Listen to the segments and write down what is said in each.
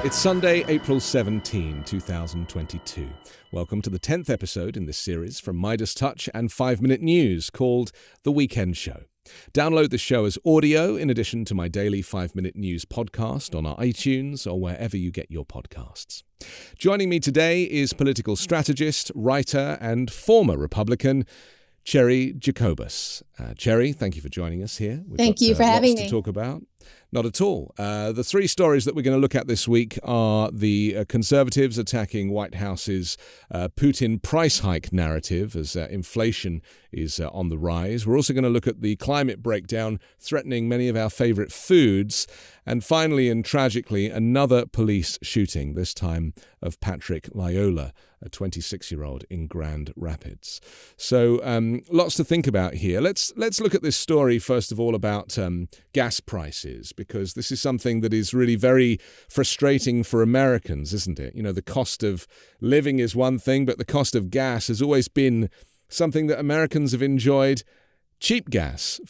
It's Sunday, April 17, 2022. Welcome to the 10th episode in this series from MeidasTouch and 5-Minute News called The Weekend Show. Download the show as audio in addition to my daily 5-Minute News podcast on our iTunes or wherever you get your podcasts. Joining me today is political strategist, writer and former Republican Cheri Jacobus. Cheri, thank you for joining us here. Thank you for having me. Lots to talk about. Not at all. The three stories that we're going to look at this week are the Conservatives attacking White House's Putin price hike narrative as inflation is on the rise. We're also going to look at the climate breakdown threatening many of our favorite foods. And finally, and tragically, another police shooting, this time of Patrick Loyola, a 26-year-old in Grand Rapids. So lots to think about here. Let's look at this story, first of all, about gas prices, because this is something that is really very frustrating for Americans, isn't it? You know, the cost of living is one thing, but the cost of gas has always been something that Americans have enjoyed. Cheap gas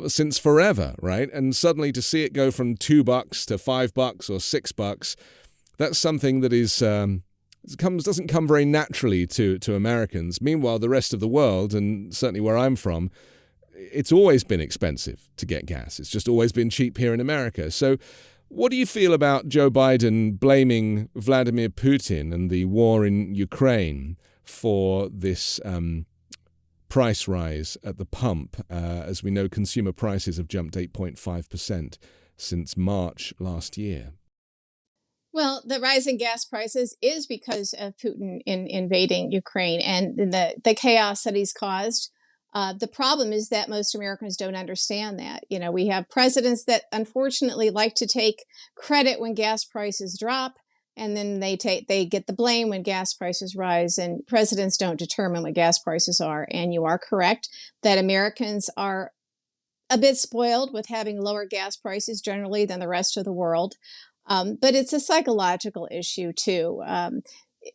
since forever, right? And suddenly to see it go from $2 to $5 or $6, that's something that is doesn't come very naturally to Americans. Meanwhile, the rest of the world, and certainly where I'm from, it's always been expensive to get gas. It's just always been cheap here in America. So what do you feel about Joe Biden blaming Vladimir Putin and the war in Ukraine for this price rise at the pump? As we know, consumer prices have jumped 8.5% since March last year. Well, the rise in gas prices is because of Putin invading Ukraine and the chaos that he's caused. The problem is that most Americans don't understand that. You know, we have presidents that unfortunately like to take credit when gas prices drop, and then they get the blame when gas prices rise, and presidents don't determine what gas prices are. And you are correct that Americans are a bit spoiled with having lower gas prices generally than the rest of the world. But it's a psychological issue too.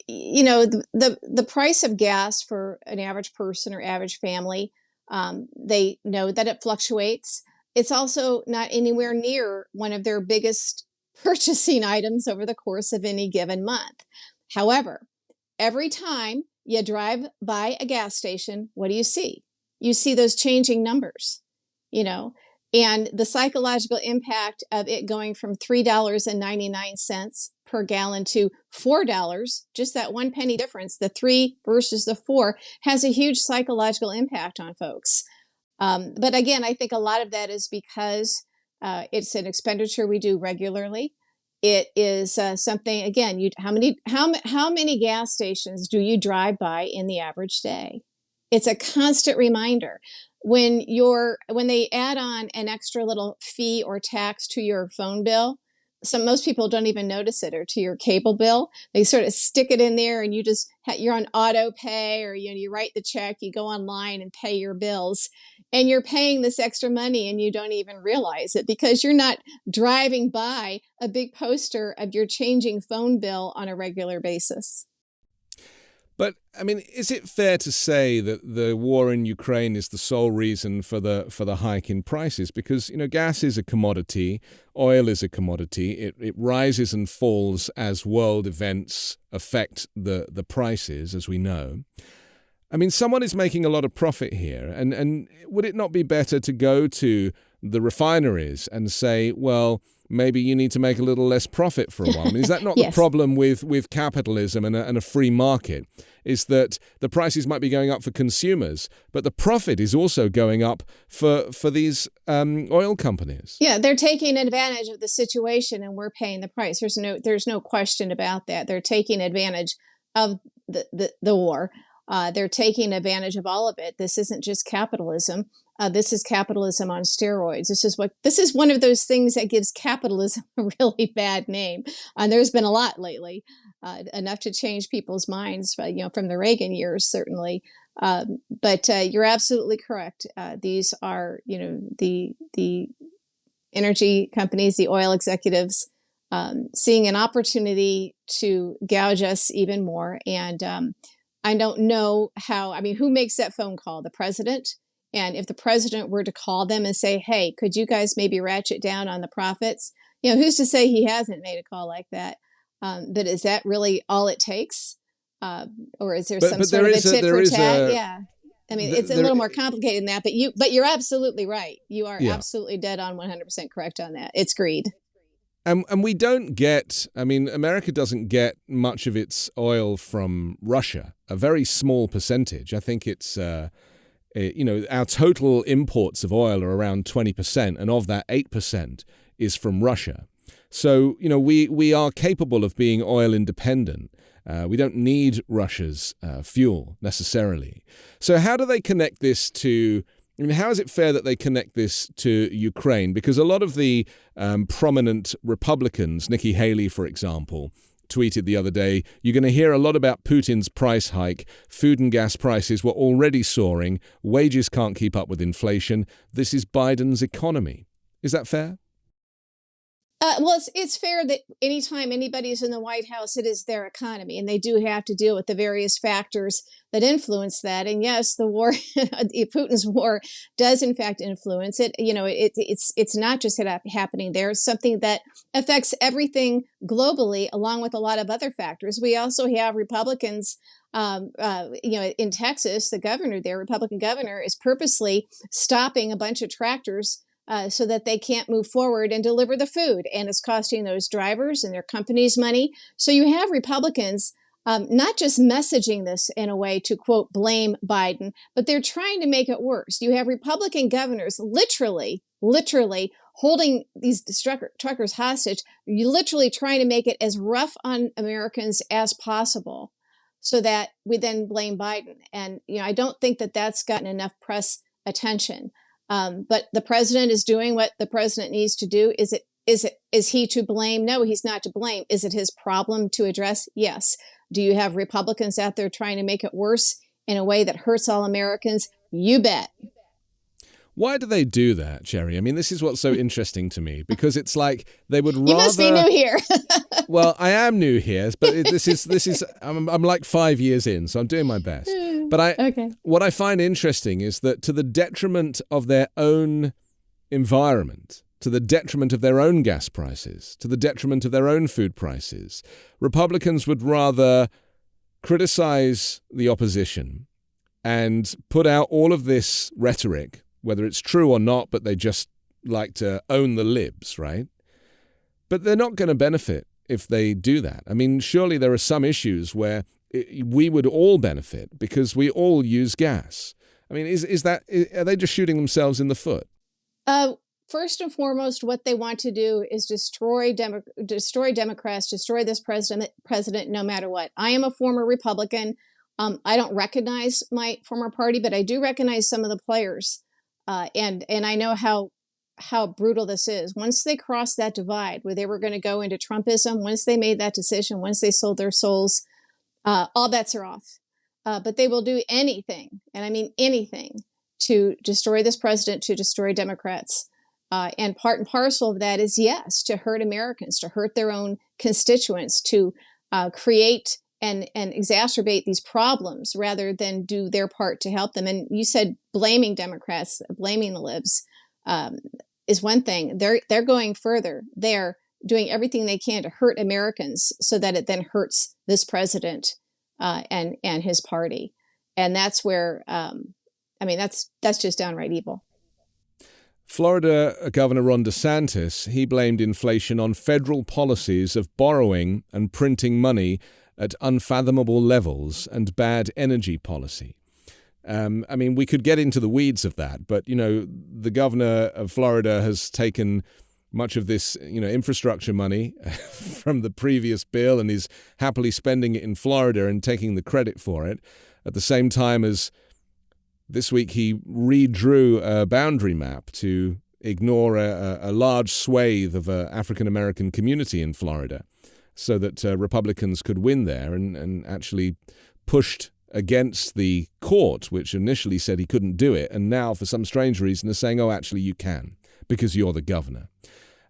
You know, the price of gas for an average person or average family, they know that it fluctuates. It's also not anywhere near one of their biggest purchasing items over the course of any given month. However, every time you drive by a gas station, what do you see? You see those changing numbers, you know, and the psychological impact of it going from $3.99 per gallon to $4, just that 1 penny difference, the 3 versus the 4, has a huge psychological impact on folks. But again, I think a lot of that is because it's an expenditure we do regularly. It is something, again, how many gas stations do you drive by in the average day? It's a constant reminder. When they add on an extra little fee or tax to your phone bill, most people don't even notice it, or to your cable bill, they sort of stick it in there, and you're on auto pay, or you write the check, you go online and pay your bills, and you're paying this extra money and you don't even realize it because you're not driving by a big poster of your changing phone bill on a regular basis. But, I mean, is it fair to say that the war in Ukraine is the sole reason for the hike in prices? Because, you know, gas is a commodity, oil is a commodity. It rises and falls as world events affect the prices, as we know. I mean, someone is making a lot of profit here. And would it not be better to go to the refineries and say, well, maybe you need to make a little less profit for a while? I mean, is that not Yes. the problem with capitalism and a free market? Is that the prices might be going up for consumers, but the profit is also going up for these oil companies. Yeah, they're taking advantage of the situation, and we're paying the price. There's no question about that. They're taking advantage of the war. They're taking advantage of all of it. This isn't just capitalism. This is capitalism on steroids. This is one of those things that gives capitalism a really bad name. And there's been a lot lately, enough to change people's minds, from the Reagan years, certainly. But you're absolutely correct. These are, the energy companies, the oil executives, seeing an opportunity to gouge us even more. And I don't know who makes that phone call? The president? And if the president were to call them and say, hey, could you guys maybe ratchet down on the profits? Who's to say he hasn't made a call like that? But is that really all it takes? Or is there But some but sort there of a is a tit there for is tat? a Yeah. I mean, th- it's a there little more complicated than that, but you're absolutely right. You are yeah. absolutely dead on 100% correct on that. It's greed. And we don't get, I mean, America doesn't get much of its oil from Russia, a very small percentage. I think it's, our total imports of oil are around 20%, and of that, 8% is from Russia. So, we are capable of being oil independent. We don't need Russia's fuel necessarily. So how do they connect this to, how is it fair that they connect this to Ukraine? Because a lot of the prominent Republicans, Nikki Haley, for example, tweeted the other day, you're going to hear a lot about Putin's price hike. Food and gas prices were already soaring. Wages can't keep up with inflation. This is Biden's economy. Is that fair? Well, it's fair that anytime anybody's in the White House, it is their economy, and they do have to deal with the various factors that influence that. And yes, the war, Putin's war, does in fact influence it. It's not just happening there; it's something that affects everything globally, along with a lot of other factors. We also have Republicans. In Texas, the governor there, Republican governor, is purposely stopping a bunch of tractors so that they can't move forward and deliver the food. And it's costing those drivers and their companies money. So you have Republicans not just messaging this in a way to, quote, blame Biden, but they're trying to make it worse. You have Republican governors literally holding these truckers hostage, literally trying to make it as rough on Americans as possible so that we then blame Biden. And, I don't think that that's gotten enough press attention. But the president is doing what the president needs to do. Is he to blame? No, he's not to blame. Is it his problem to address? Yes. Do you have Republicans out there trying to make it worse in a way that hurts all Americans? You bet. Why do they do that, Cheri? I mean, this is what's so interesting to me, because it's like they would rather... You must be new here. Well, I am new here, but this is I'm like 5 years in, so I'm doing my best. But what I find interesting is that to the detriment of their own environment, to the detriment of their own gas prices, to the detriment of their own food prices, Republicans would rather criticize the opposition and put out all of this rhetoric, whether it's true or not, but they just like to own the libs, right? But they're not going to benefit if they do that. I mean, surely there are some issues where we would all benefit because we all use gas. I mean, are they just shooting themselves in the foot? First and foremost, what they want to do is destroy Democrats, destroy this president, no matter what. I am a former Republican. I don't recognize my former party, but I do recognize some of the players. And I know how brutal this is. Once they crossed that divide where they were going to go into Trumpism, once they made that decision, once they sold their souls, all bets are off. But they will do anything, and I mean anything, to destroy this president, to destroy Democrats. And part and parcel of that is, yes, to hurt Americans, to hurt their own constituents, to create and exacerbate these problems rather than do their part to help them. And you said blaming Democrats, blaming the libs is one thing. They're going further. They're doing everything they can to hurt Americans so that it then hurts this president and his party. And that's where, that's just downright evil. Florida Governor Ron DeSantis, he blamed inflation on federal policies of borrowing and printing money at unfathomable levels and bad energy policy. We could get into the weeds of that, but, the governor of Florida has taken much of this, infrastructure money from the previous bill and is happily spending it in Florida and taking the credit for it. At the same time as this week, he redrew a boundary map to ignore a large swathe of an African-American community in Florida so that Republicans could win there and actually pushed against the court, which initially said he couldn't do it. And now, for some strange reason, they're saying, oh, actually, you can because you're the governor.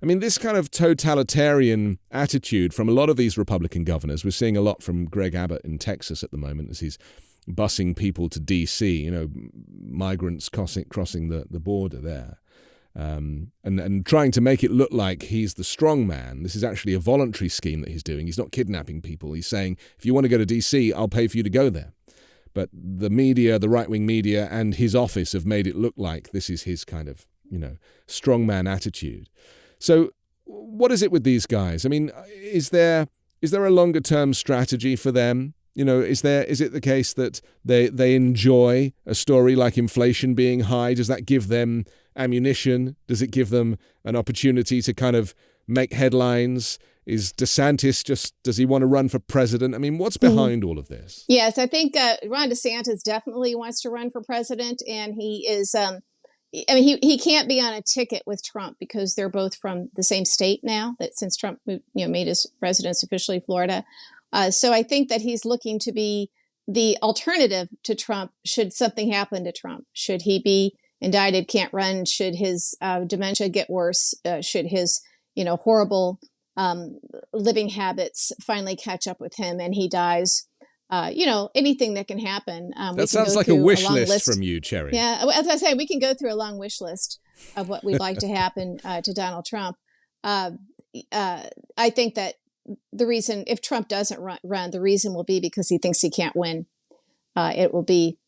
I mean, this kind of totalitarian attitude from a lot of these Republican governors, we're seeing a lot from Greg Abbott in Texas at the moment as he's busing people to D.C., migrants crossing the border there. and trying to make it look like he's the strong man. This is actually a voluntary scheme that he's doing. He's not kidnapping people. He's saying, if you want to go to D.C., I'll pay for you to go there. But the media, the right-wing media, and his office have made it look like this is his kind of, strongman attitude. So what is it with these guys? I mean, is there a longer-term strategy for them? Is it the case that they enjoy a story like inflation being high? Does that give them ammunition? Does it give them an opportunity to kind of make headlines? Is DeSantis does he want to run for president? I mean, what's behind all of this? Yes, I think Ron DeSantis definitely wants to run for president, and he is. He can't be on a ticket with Trump because they're both from the same state now. That since Trump made his residence officially Florida, so I think that he's looking to be the alternative to Trump should something happen to Trump. Should he be indicted, can't run? Should his dementia get worse? Should his horrible living habits finally catch up with him and he dies? Anything that can happen. That sounds like a wish list from you, Cheri. Yeah, as I say, we can go through a long wish list of what we'd like to happen to Donald Trump. I think that the reason, if Trump doesn't run, the reason will be because he thinks he can't win. It will be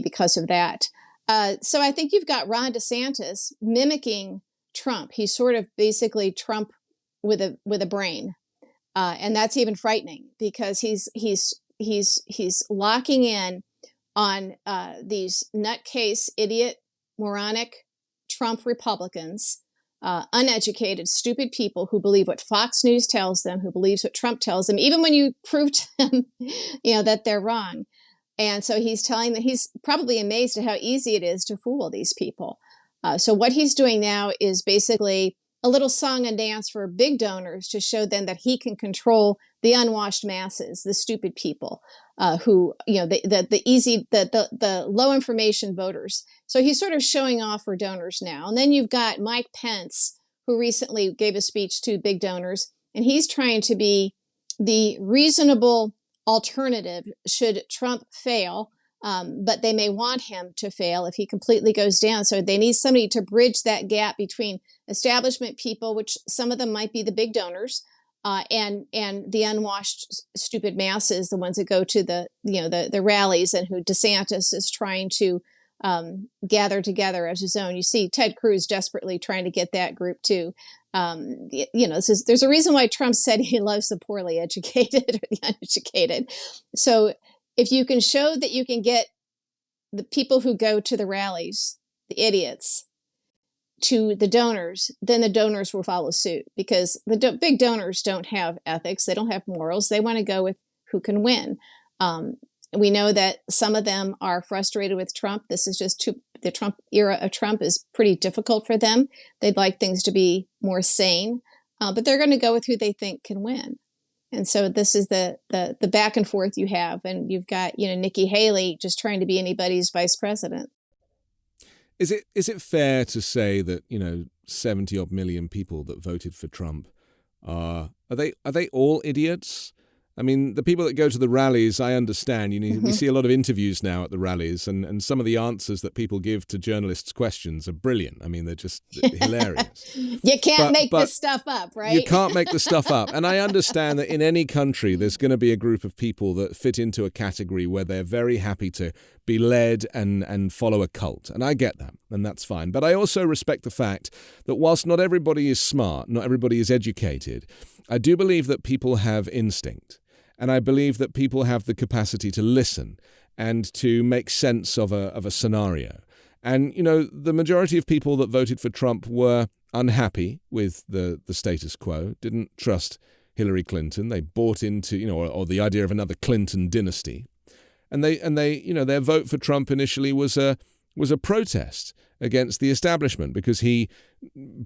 because of that. So I think you've got Ron DeSantis mimicking Trump. He's sort of basically Trump with a brain. And that's even frightening because he's locking in on these nutcase, idiot, moronic Trump Republicans, uneducated, stupid people who believe what Fox News tells them, who believes what Trump tells them, even when you prove to them, that they're wrong. And so he's telling them, he's probably amazed at how easy it is to fool these people. So what he's doing now is basically a little song and dance for big donors to show them that he can control the unwashed masses, the stupid people who, the low information voters. So he's sort of showing off for donors now. And then you've got Mike Pence, who recently gave a speech to big donors, and he's trying to be the reasonable alternative should Trump fail. But they may want him to fail if he completely goes down. So they need somebody to bridge that gap between establishment people, which some of them might be the big donors, and the unwashed, stupid masses, the ones that go to the rallies and who DeSantis is trying to gather together as his own. You see Ted Cruz desperately trying to get that group too. There's a reason why Trump said he loves the poorly educated or the uneducated. So if you can show that you can get the people who go to the rallies, the idiots, to the donors, then the donors will follow suit because the big donors don't have ethics. They don't have morals. They want to go with who can win. We know that some of them are frustrated with Trump. This is just the Trump era of Trump is pretty difficult for them. They'd like things to be more sane, but they're going to go with who they think can win. And so this is the back and forth you have. And you've got, Nikki Haley just trying to be anybody's vice president. Is it fair to say that, 70 odd million people that voted for Trump are they all idiots? I mean, the people that go to the rallies, I understand. We see a lot of interviews now at the rallies, and some of the answers that people give to journalists' questions are brilliant. I mean, they're just hilarious. You can't make this stuff up, right? You can't make the stuff up. And I understand that in any country, there's going to be a group of people that fit into a category where they're very happy to be led and follow a cult. And I get that, and that's fine. But I also respect the fact that whilst not everybody is smart, not everybody is educated, I do believe that people have instinct. And I believe that people have the capacity to listen and to make sense of a scenario. And, the majority of people that voted for Trump were unhappy with the status quo, didn't trust Hillary Clinton. They bought into, or the idea of another Clinton dynasty. And they their vote for Trump initially was a protest against the establishment because he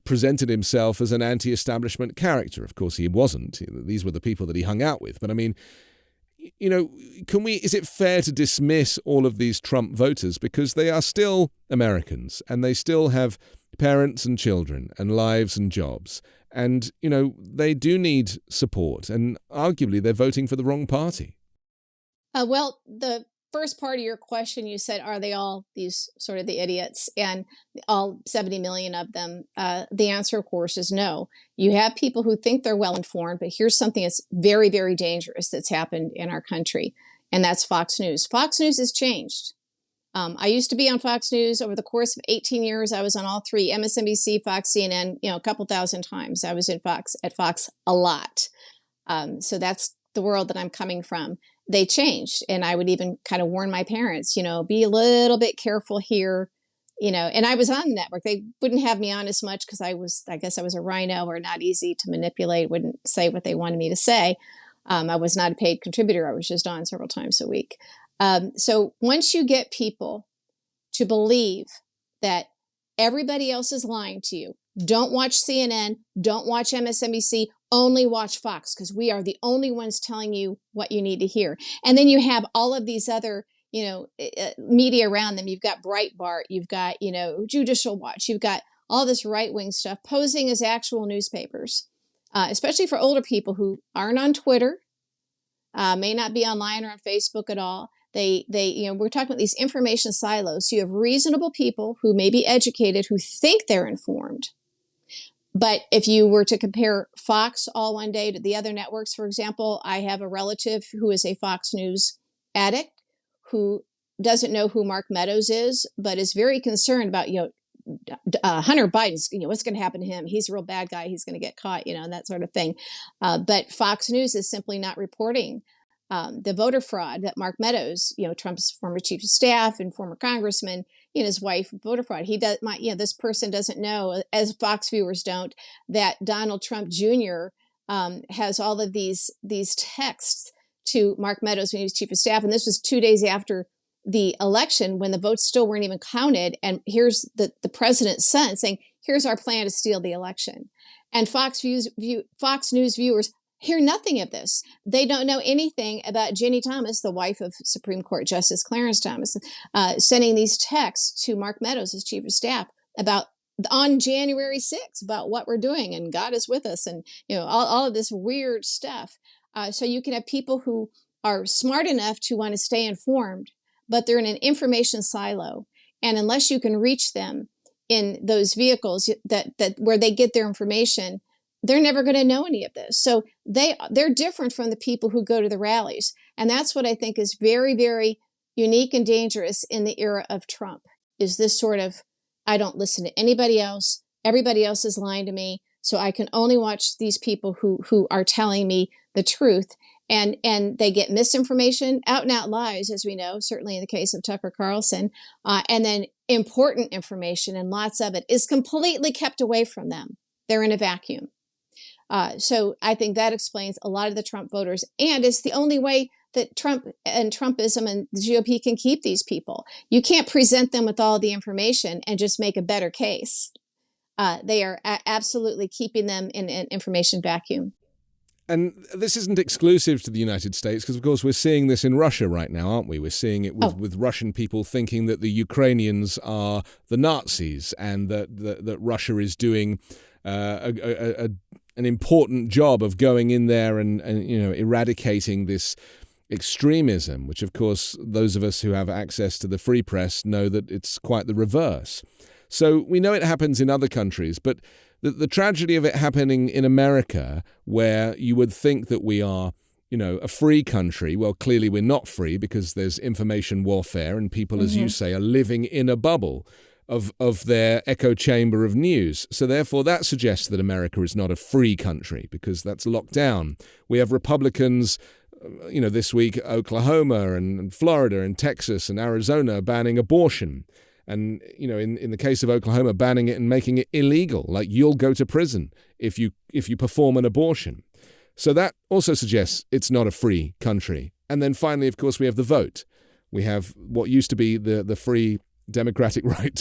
presented himself as an anti-establishment character. Of course, he wasn't. These were the people that he hung out with. But I mean, is it fair to dismiss all of these Trump voters because they are still Americans and they still have parents and children and lives and jobs. And, they do need support. And arguably, they're voting for the wrong party. Well, the first part of your question, you said, are they all these sort of the idiots, and all 70 million of them? The answer, of course, is no. You have people who think they're well informed, but here's something that's very, very dangerous that's happened in our country, and that's Fox News. Fox News has changed. I used to be on Fox News. Over the course of 18 years, I was on all three: MSNBC, Fox, CNN, a couple thousand times. I was at Fox a lot. So that's the world that I'm coming from. They changed. And I would even kind of warn my parents, be a little bit careful here, and I was on the network. They wouldn't have me on as much because I guess I was a rhino, or not easy to manipulate, wouldn't say what they wanted me to say. I was not a paid contributor. I was just on several times a week. So once you get people to believe that everybody else is lying to you, don't watch CNN, don't watch MSNBC, only watch Fox, because we are the only ones telling you what you need to hear. And then you have all of these other, media around them. You've got Breitbart, you've got, Judicial Watch, you've got all this right-wing stuff posing as actual newspapers, especially for older people who aren't on Twitter, may not be online or on Facebook at all. We're talking about these information silos. So you have reasonable people who may be educated, who think they're informed. But if you were to compare Fox all one day to the other networks, for example, I have a relative who is a Fox News addict who doesn't know who Mark Meadows is, but is very concerned about, Hunter Biden's, what's going to happen to him? He's a real bad guy. He's going to get caught, and that sort of thing. But Fox News is simply not reporting the voter fraud that Mark Meadows, Trump's former chief of staff and former congressman, his wife, voter fraud. This person doesn't know, as Fox viewers don't, that Donald Trump Jr. Has all of these texts to Mark Meadows when he was chief of staff. And this was 2 days after the election, when the votes still weren't even counted. And here's the president's son saying, here's our plan to steal the election. And Fox News viewers hear nothing of this. They don't know anything about Ginny Thomas, the wife of Supreme Court Justice Clarence Thomas, sending these texts to Mark Meadows, his chief of staff, on January 6th, about what we're doing, and God is with us, and all of this weird stuff. So you can have people who are smart enough to want to stay informed, but they're in an information silo, and unless you can reach them in those vehicles that where they get their information, they're never going to know any of this. So they're different from the people who go to the rallies. And that's what I think is very, very unique and dangerous in the era of Trump, is this sort of, I don't listen to anybody else. Everybody else is lying to me. So I can only watch these people who are telling me the truth. And they get misinformation, out and out lies, as we know, certainly in the case of Tucker Carlson. And then important information, and lots of it, is completely kept away from them. They're in a vacuum. So I think that explains a lot of the Trump voters, and it's the only way that Trump and Trumpism and the GOP can keep these people. You can't present them with all the information and just make a better case. They are absolutely keeping them in an information vacuum. And this isn't exclusive to the United States, because, of course, we're seeing this in Russia right now, aren't we? We're seeing it with Russian people thinking that the Ukrainians are the Nazis, and that Russia is doing an important job of going in there and eradicating this extremism, which, of course, those of us who have access to the free press know that it's quite the reverse. So we know it happens in other countries, but the tragedy of it happening in America, where you would think that we are, a free country, well, clearly we're not free, because there's information warfare, and people, as you say, are living in a bubble of their echo chamber of news. So therefore, that suggests that America is not a free country, because that's locked down. We have Republicans, this week, Oklahoma and Florida and Texas and Arizona banning abortion. And, in the case of Oklahoma, banning it and making it illegal, like you'll go to prison if you perform an abortion. So that also suggests it's not a free country. And then finally, of course, we have the vote. We have what used to be the free democratic right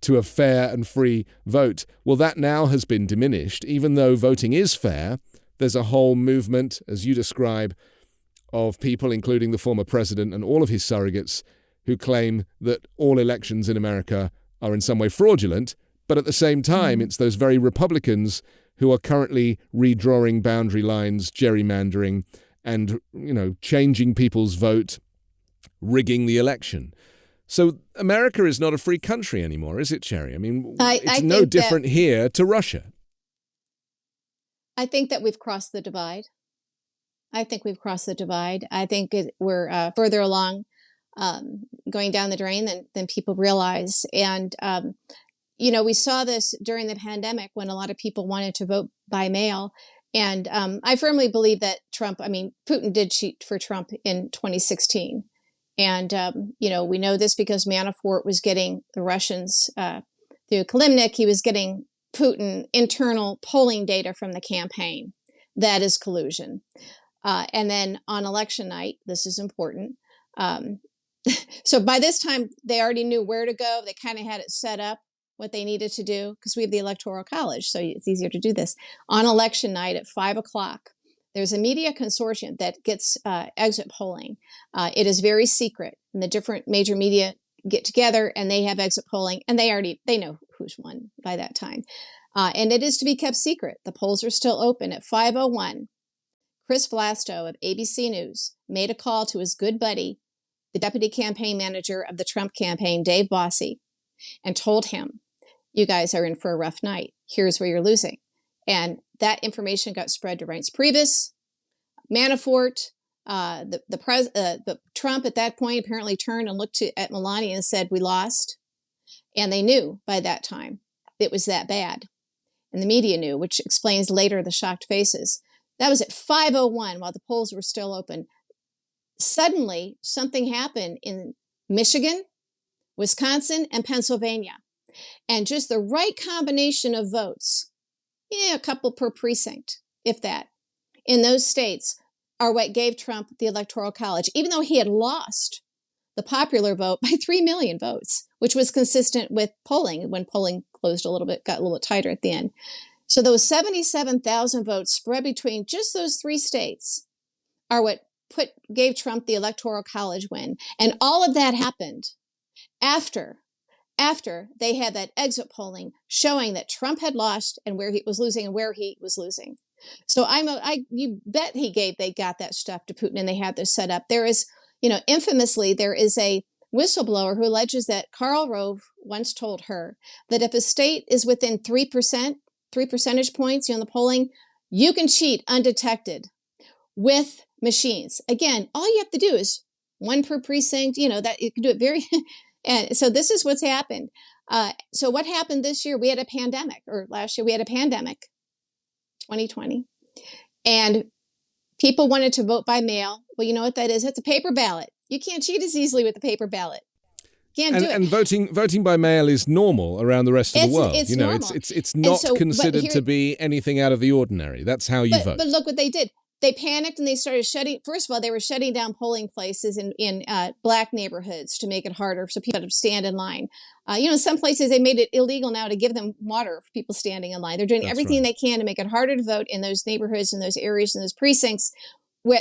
to a fair and free vote. Well, that now has been diminished. Even though voting is fair, there's a whole movement, as you describe, of people, including the former president and all of his surrogates, who claim that all elections in America are in some way fraudulent, but at the same time, it's those very Republicans who are currently redrawing boundary lines, gerrymandering, and, changing people's vote rigging the election. So America is not a free country anymore, is it, Cheri? I mean, it's no different here to Russia. I think that we've crossed the divide. I think we're further along going down the drain than people realize. And, we saw this during the pandemic when a lot of people wanted to vote by mail. And I firmly believe that Putin did cheat for Trump in 2016. And, we know this because Manafort was getting the Russians through Kalimnik. He was getting Putin internal polling data from the campaign. That is collusion. And then on election night, this is important. So by this time, they already knew where to go. They kind of had it set up, what they needed to do, because we have the Electoral College, so it's easier to do this. On election night at 5 o'clock, there's a media consortium that gets exit polling. It is very secret, and the different major media get together, and they have exit polling, and they know who's won by that time. And it is to be kept secret. The polls are still open. At 5:01, Chris Vlasto of ABC News made a call to his good buddy, the deputy campaign manager of the Trump campaign, Dave Bossie, and told him, you guys are in for a rough night. Here's where you're losing. And that information got spread to Reince Priebus, Manafort, the Trump at that point apparently turned and looked at Melania and said, we lost. And they knew by that time it was that bad. And the media knew, which explains later the shocked faces. That was at 5:01 while the polls were still open. Suddenly, something happened in Michigan, Wisconsin, and Pennsylvania. And just the right combination of votes, a couple per precinct, if that, in those states are what gave Trump the Electoral College, even though he had lost the popular vote by 3 million votes, which was consistent with polling when polling closed a little bit, got a little bit tighter at the end. So those 77,000 votes spread between just those 3 states are what gave Trump the Electoral College win. And all of that happened after they had that exit polling showing that Trump had lost and where he was losing and where he was losing. So you bet they got that stuff to Putin and they had this set up. There is, infamously, there is a whistleblower who alleges that Karl Rove once told her that if a state is within 3%, 3 percentage points, in the polling, you can cheat undetected with machines. Again, all you have to do is 1 per precinct, that you can do it very, and so this is what's happened. So what happened this year? We had a pandemic, or last year we had a pandemic, 2020, and people wanted to vote by mail. Well, you know what that is? It's a paper ballot. You can't cheat as easily with a paper ballot. Can't do it. And voting by mail is normal around the rest of the world. It's normal. It's not considered to be anything out of the ordinary. That's how you vote. But look what they did. They panicked and they started first of all, they were shutting down polling places in black neighborhoods to make it harder so people had to stand in line. In some places they made it illegal now to give them water for people standing in line. They're doing everything they can to make it harder to vote in those neighborhoods, in those areas, in those precincts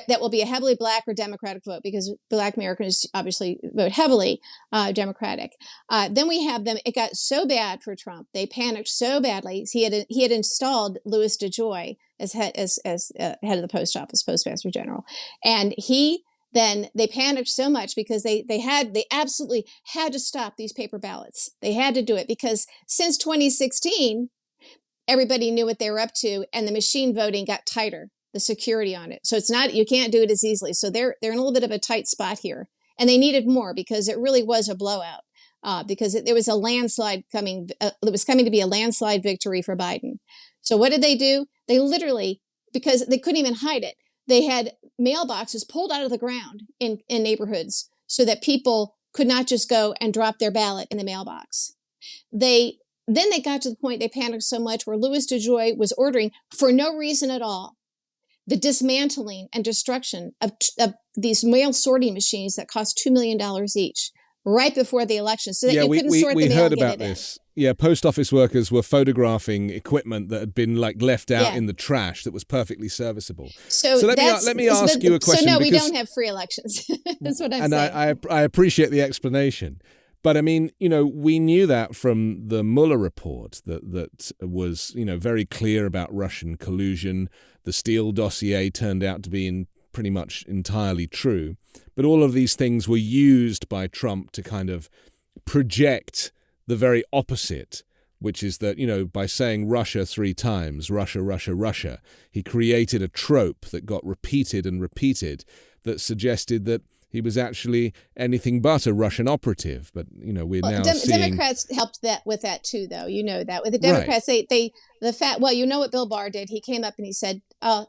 that will be a heavily black or Democratic vote, because black Americans obviously vote heavily Democratic. Then we have them. It got so bad for Trump. They panicked so badly. He had installed Louis DeJoy as head of the post office, postmaster general, and they panicked so much because they absolutely had to stop these paper ballots. They had to do it because since 2016, everybody knew what they were up to, and the machine voting got tighter. The security on it. So you can't do it as easily. So they're in a little bit of a tight spot here, and they needed more because it really was a blowout because there was a landslide coming. It was coming to be a landslide victory for Biden. So what did they do? They literally, because they couldn't even hide it, they had mailboxes pulled out of the ground in neighborhoods so that people could not just go and drop their ballot in the mailbox. Then they got to the point they panicked so much where Louis DeJoy was ordering, for no reason at all, the dismantling and destruction of these mail sorting machines that cost $2 million each right before the election, so that you couldn't sort the mail. We heard about this. Yeah, post office workers were photographing equipment that had been left out in the trash that was perfectly serviceable. So let me ask you a question. So no, we don't have free elections. That's what I'm saying. And I appreciate the explanation. But I mean, we knew that from the Mueller report that was, very clear about Russian collusion. The Steele dossier turned out to be in pretty much entirely true. But all of these things were used by Trump to kind of project the very opposite, which is that, by saying Russia 3 times, Russia, Russia, Russia, he created a trope that got repeated and repeated that suggested that he was actually anything but a Russian operative. But, we're now seeing... Democrats helped with that too, though. You know that. With the Democrats, right. What Bill Barr did, he came up and he said,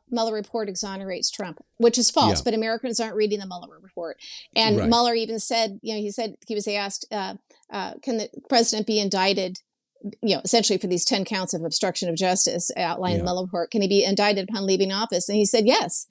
Mueller Report exonerates Trump, which is false, but Americans aren't reading the Mueller Report. And right. Mueller even said, he was asked, can the president be indicted, essentially for these 10 counts of obstruction of justice outlined in the Mueller Report? Can he be indicted upon leaving office? And he said, yes.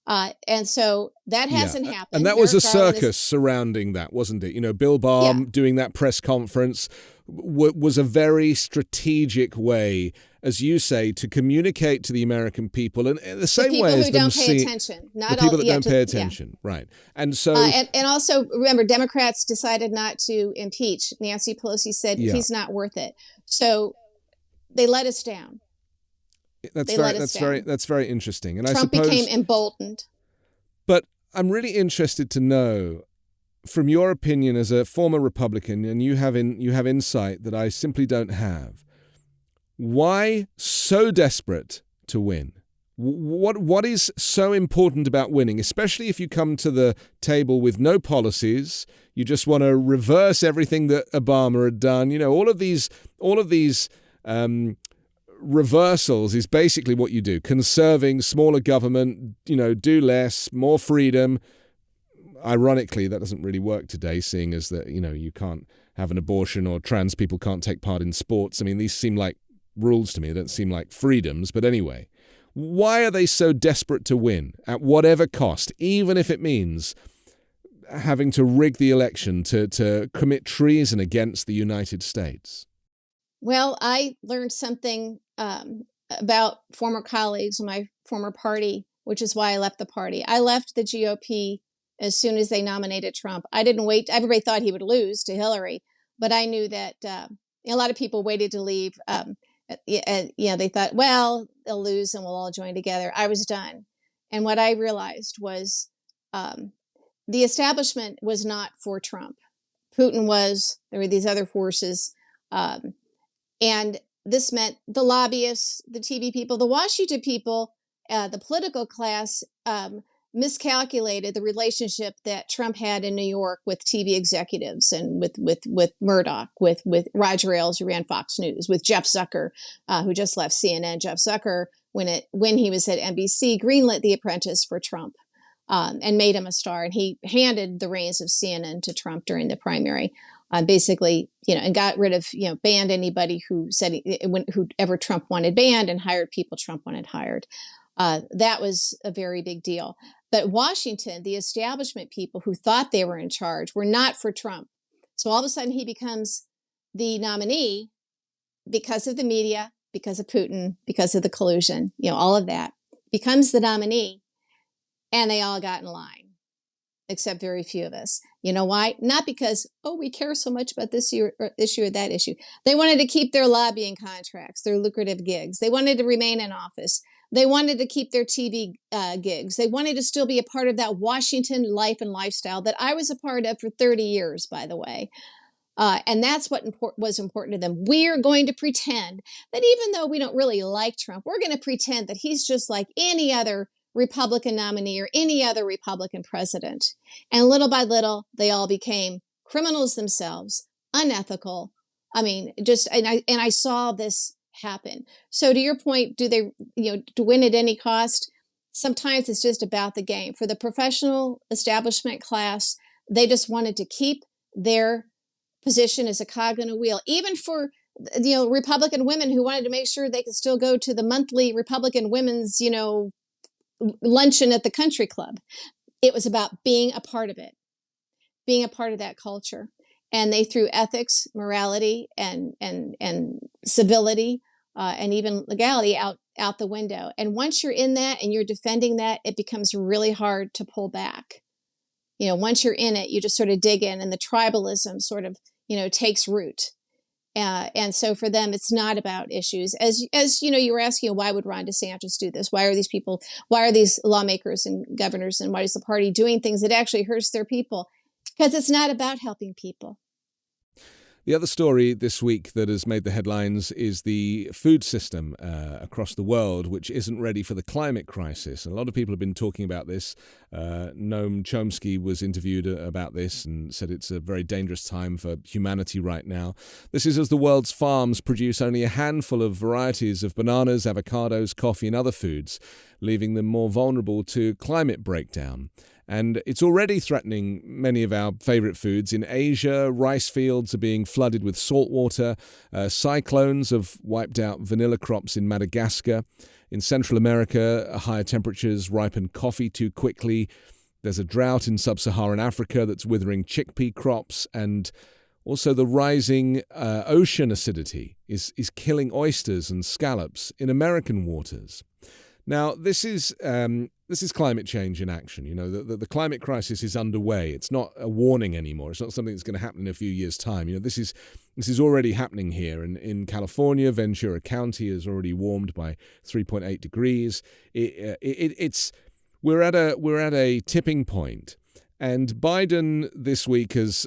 And so that hasn't happened. And that was a circus surrounding that, wasn't it? Bill Barr doing that press conference was a very strategic way, as you say, to communicate to the American people, and in the same way as them see the people that don't pay attention, right? And so, and also remember, Democrats decided not to impeach. Nancy Pelosi said he's not worth it, so they let us down. That's very interesting. And Trump became emboldened. But I'm really interested to know, from your opinion as a former Republican, and you have insight that I simply don't have, why so desperate to win? What is so important about winning, especially if you come to the table with no policies, you just want to reverse everything that Obama had done, all of these reversals is basically what you do. Conserving, smaller government, do less, more freedom. Ironically, that doesn't really work today, seeing as that, you can't have an abortion or trans people can't take part in sports. I mean, these seem like rules to me. They don't seem like freedoms. But anyway, why are they so desperate to win at whatever cost, even if it means having to rig the election to commit treason against the United States? Well, I learned something about former colleagues in my former party, which is why I left the party. I left the GOP as soon as they nominated Trump. I didn't wait. Everybody thought he would lose to Hillary, but I knew that a lot of people waited to leave. They thought, well, they'll lose and we'll all join together. I was done. And what I realized was the establishment was not for Trump. Putin was. There were these other forces. And this meant the lobbyists, the TV people, the Washington people, the political class miscalculated the relationship that Trump had in New York with TV executives and with Murdoch, with Roger Ailes, who ran Fox News, with Jeff Zucker, who just left CNN. Jeff Zucker, when he was at NBC, greenlit The Apprentice for Trump and made him a star. And he handed the reins of CNN to Trump during the primary. Basically, and got rid of, banned anybody who said whoever Trump wanted banned and hired people Trump wanted hired. That was a very big deal. But Washington, the establishment people who thought they were in charge were not for Trump. So all of a sudden he becomes the nominee because of the media, because of Putin, because of the collusion, all of that, becomes the nominee, and they all got in line, except very few of us. You know why? Not because, we care so much about this issue or that issue. They wanted to keep their lobbying contracts, their lucrative gigs. They wanted to remain in office. They wanted to keep their TV gigs. They wanted to still be a part of that Washington life and lifestyle that I was a part of for 30 years, by the way. And that's what was important to them. We're going to pretend that even though we don't really like Trump, we're going to pretend that he's just like any other Republican nominee or any other Republican president. And little by little, they all became criminals themselves, unethical. I mean, I saw this happen. So to your point, do they, to win at any cost? Sometimes it's just about the game. For the professional establishment class, they just wanted to keep their position as a cog in a wheel. Even for, Republican women who wanted to make sure they could still go to the monthly Republican women's, luncheon at the country club. It was about being a part of it, being a part of that culture. And they threw ethics, morality, and civility, and even legality out the window. And once you're in that and you're defending that, it becomes really hard to pull back. Once you're in it, you just sort of dig in, and the tribalism sort of, takes root. And so for them, it's not about issues. As you know, you were asking, why would Ron DeSantis do this? Why are these people, why are these lawmakers and governors, and why is the party doing things that actually hurts their people? Because it's not about helping people. The other story this week that has made the headlines is the food system across the world, which isn't ready for the climate crisis. And a lot of people have been talking about this. Noam Chomsky was interviewed about this and said it's a very dangerous time for humanity right now. This is as the world's farms produce only a handful of varieties of bananas, avocados, coffee, and other foods, leaving them more vulnerable to climate breakdown. And it's already threatening many of our favorite foods. In Asia, rice fields are being flooded with salt water. Cyclones have wiped out vanilla crops in Madagascar. In Central America, higher temperatures ripen coffee too quickly. There's a drought in sub-Saharan Africa that's withering chickpea crops. And also the rising ocean acidity is killing oysters and scallops in American waters. Now, this is climate change in action. You know, the climate crisis is underway. It's not a warning anymore. It's not something that's going to happen in a few years' time. You know, this is already happening here. In California, Ventura County is already warmed by 3.8 degrees. We're at a tipping point. And Biden this week has,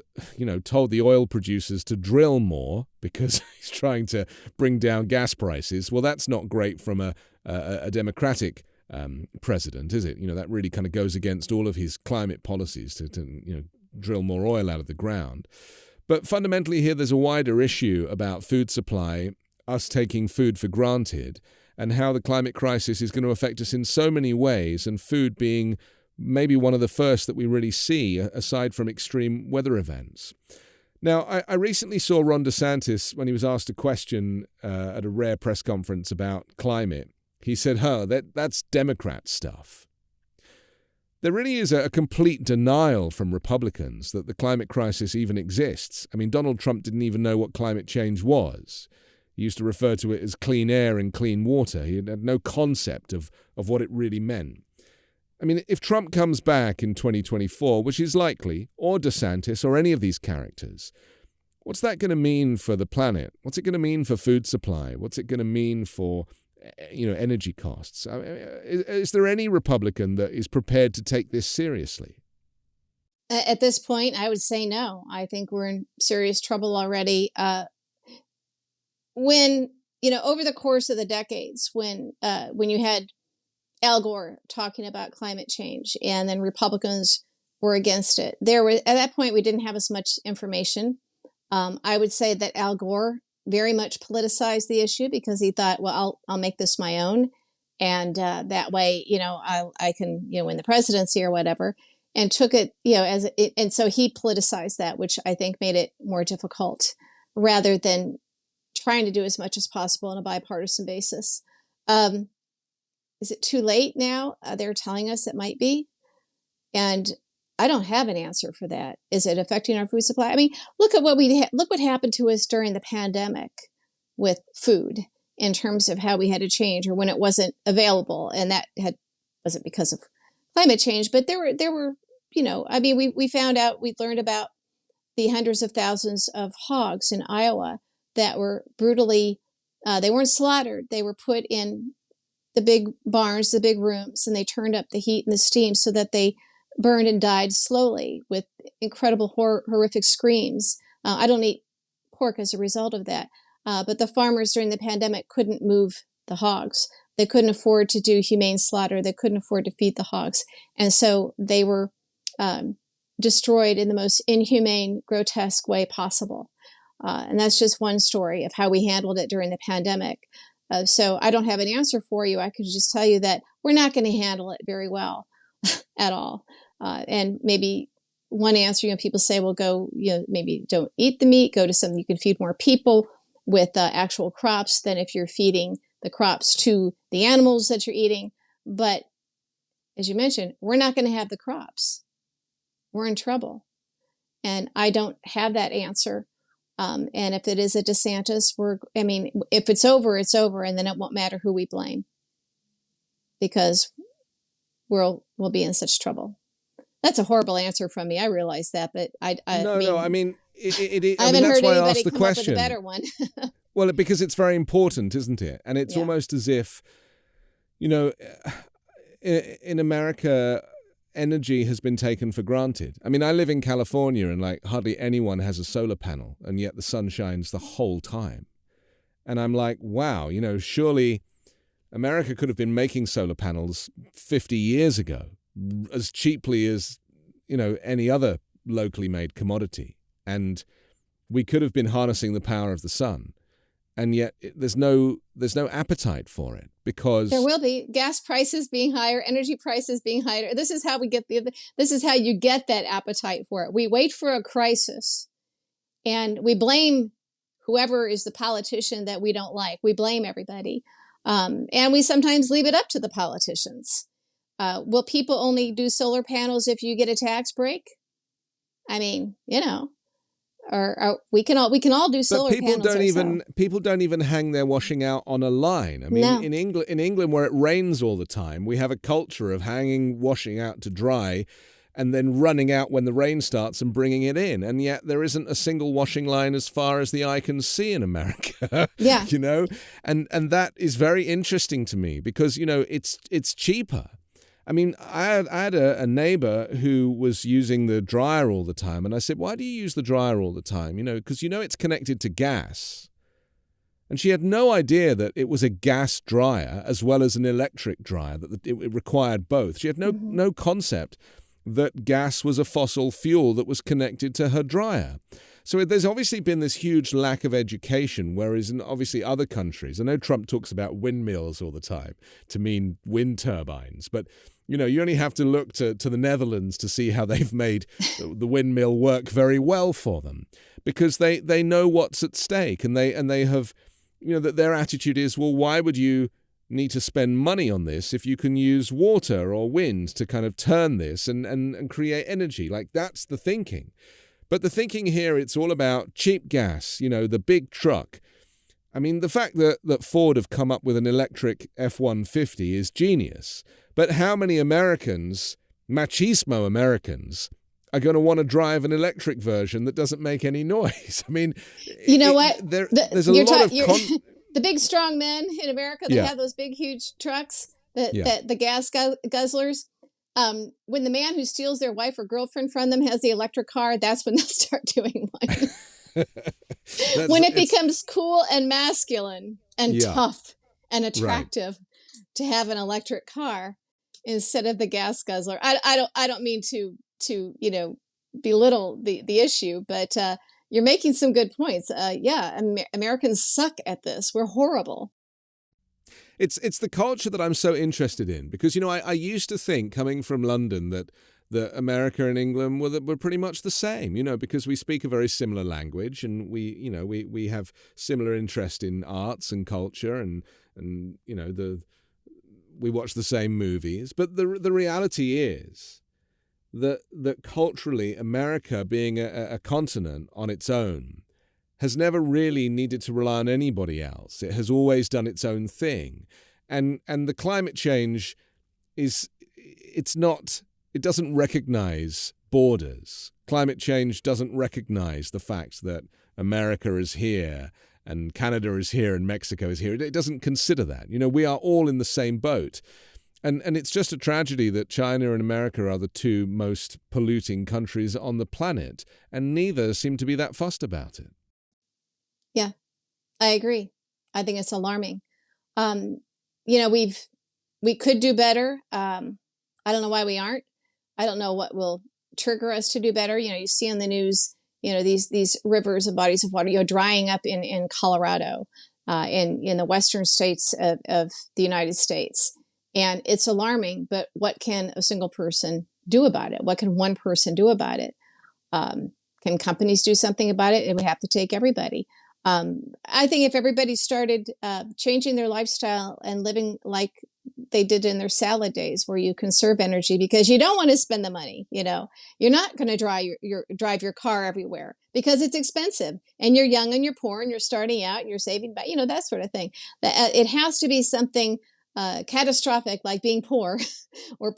told the oil producers to drill more because he's trying to bring down gas prices. Well, that's not great from a Democratic president, is it? That really kind of goes against all of his climate policies to drill more oil out of the ground. But fundamentally here, there's a wider issue about food supply, us taking food for granted, and how the climate crisis is going to affect us in so many ways, and food being maybe one of the first that we really see, aside from extreme weather events. Now, I recently saw Ron DeSantis when he was asked a question at a rare press conference about climate. He said, that's Democrat stuff. There really is a complete denial from Republicans that the climate crisis even exists. I mean, Donald Trump didn't even know what climate change was. He used to refer to it as clean air and clean water. He had no concept of what it really meant. I mean, if Trump comes back in 2024, which is likely, or DeSantis, or any of these characters, what's that going to mean for the planet? What's it going to mean for food supply? What's it going to mean for, energy costs? I mean, is there any Republican that is prepared to take this seriously? At this point, I would say no. I think we're in serious trouble already. Over the course of the decades, when you had Al Gore talking about climate change, and then Republicans were against it. At that point, we didn't have as much information. I would say that Al Gore very much politicized the issue because he thought, well, I'll make this my own, and that way, I can win the presidency or whatever, and took it, and so he politicized that, which I think made it more difficult, rather than trying to do as much as possible on a bipartisan basis. Is it too late now? They're telling us it might be. And I don't have an answer for that. Is it affecting our food supply? I mean, look what happened to us during the pandemic with food in terms of how we had to change, or when it wasn't available. And that wasn't because of climate change, but there were, we found out, we learned about the hundreds of thousands of hogs in Iowa that were brutally, they weren't slaughtered. They were put in the big barns, the big rooms, and they turned up the heat and the steam so that they burned and died slowly with incredible horrific screams. I don't eat pork as a result of that. But the farmers during the pandemic couldn't move the hogs. They couldn't afford to do humane slaughter. They couldn't afford to feed the hogs. And so they were destroyed in the most inhumane, grotesque way possible. And that's just one story of how we handled it during the pandemic. So I don't have an answer for you. I could just tell you that we're not going to handle it very well at all. And maybe one answer, people say, well, go, maybe don't eat the meat, go to something you can feed more people with actual crops than if you're feeding the crops to the animals that you're eating. But as you mentioned, we're not going to have the crops. We're in trouble. And I don't have that answer. And if it is a DeSantis, if it's over, it's over, and then it won't matter who we blame, because we'll be in such trouble. That's a horrible answer from me. I realize that, but I haven't that's heard why I anybody asked the come up with question. a better one. Well, because it's very important, isn't it? And it's almost as if, in America, energy has been taken for granted. I mean, I live in California and like hardly anyone has a solar panel, and yet the sun shines the whole time. And I'm like, wow, surely America could have been making solar panels 50 years ago as cheaply as, any other locally made commodity. And we could have been harnessing the power of the sun. And yet there's no appetite for it because there will be gas prices being higher, energy prices being higher. This is how you get that appetite for it. We wait for a crisis and we blame whoever is the politician that we don't like. We blame everybody. And we sometimes leave it up to the politicians. Will people only do solar panels if you get a tax break? I mean, or we can all do solar panels. But people don't even hang their washing out on a line. I mean, no. in England where it rains all the time, we have a culture of hanging washing out to dry and then running out when the rain starts and bringing it in. And yet there isn't a single washing line as far as the eye can see in America. Yeah. And that is very interesting to me because, it's cheaper. I mean, I had a neighbor who was using the dryer all the time. And I said, why do you use the dryer all the time? Because it's connected to gas. And she had no idea that it was a gas dryer as well as an electric dryer, that it required both. She had no concept that gas was a fossil fuel that was connected to her dryer. So there's obviously been this huge lack of education, whereas in obviously other countries, I know Trump talks about windmills all the time to mean wind turbines, but you only have to look to the Netherlands to see how they've made the windmill work very well for them because they know what's at stake and they have, that their attitude is, well, why would you need to spend money on this if you can use water or wind to kind of turn this and create energy? Like that's the thinking. But the thinking here, it's all about cheap gas, the big truck. I mean, the fact that Ford have come up with an electric F-150 is genius. But how many Americans, machismo Americans, are going to want to drive an electric version that doesn't make any noise? I mean, what? There's a lot of... the big strong men in America that have those big, huge trucks, the gas guzzlers. When the man who steals their wife or girlfriend from them has the electric car, that's when they'll start doing one. When it becomes cool and masculine and tough and attractive to have an electric car instead of the gas guzzler. I don't mean to belittle the issue, but you're making some good points. Americans suck at this. We're horrible. It's the culture that I'm so interested in because, I used to think coming from London that America and England were pretty much the same, because we speak a very similar language and we have similar interest in arts and culture and we watch the same movies. But the reality is that culturally, America being a continent on its own has never really needed to rely on anybody else. It has always done its own thing. And the climate change it doesn't recognize borders. Climate change doesn't recognize the fact that America is here and Canada is here and Mexico is here. It doesn't consider that. We are all in the same boat. And it's just a tragedy that China and America are the two most polluting countries on the planet, and neither seem to be that fussed about it. Yeah, I agree. I think it's alarming. We could do better. I don't know why we aren't. I don't know what will trigger us to do better. You see on the news, these rivers and bodies of water, drying up in Colorado, in the western states of the United States. And it's alarming, but what can a single person do about it? What can one person do about it? Can companies do something about it? It would have to take everybody. I think if everybody started changing their lifestyle and living like they did in their salad days, where you conserve energy because you don't want to spend the money, you're not going to drive your car everywhere because it's expensive, and you're young and you're poor and you're starting out and you're saving, but that sort of thing. It has to be something catastrophic, like being poor or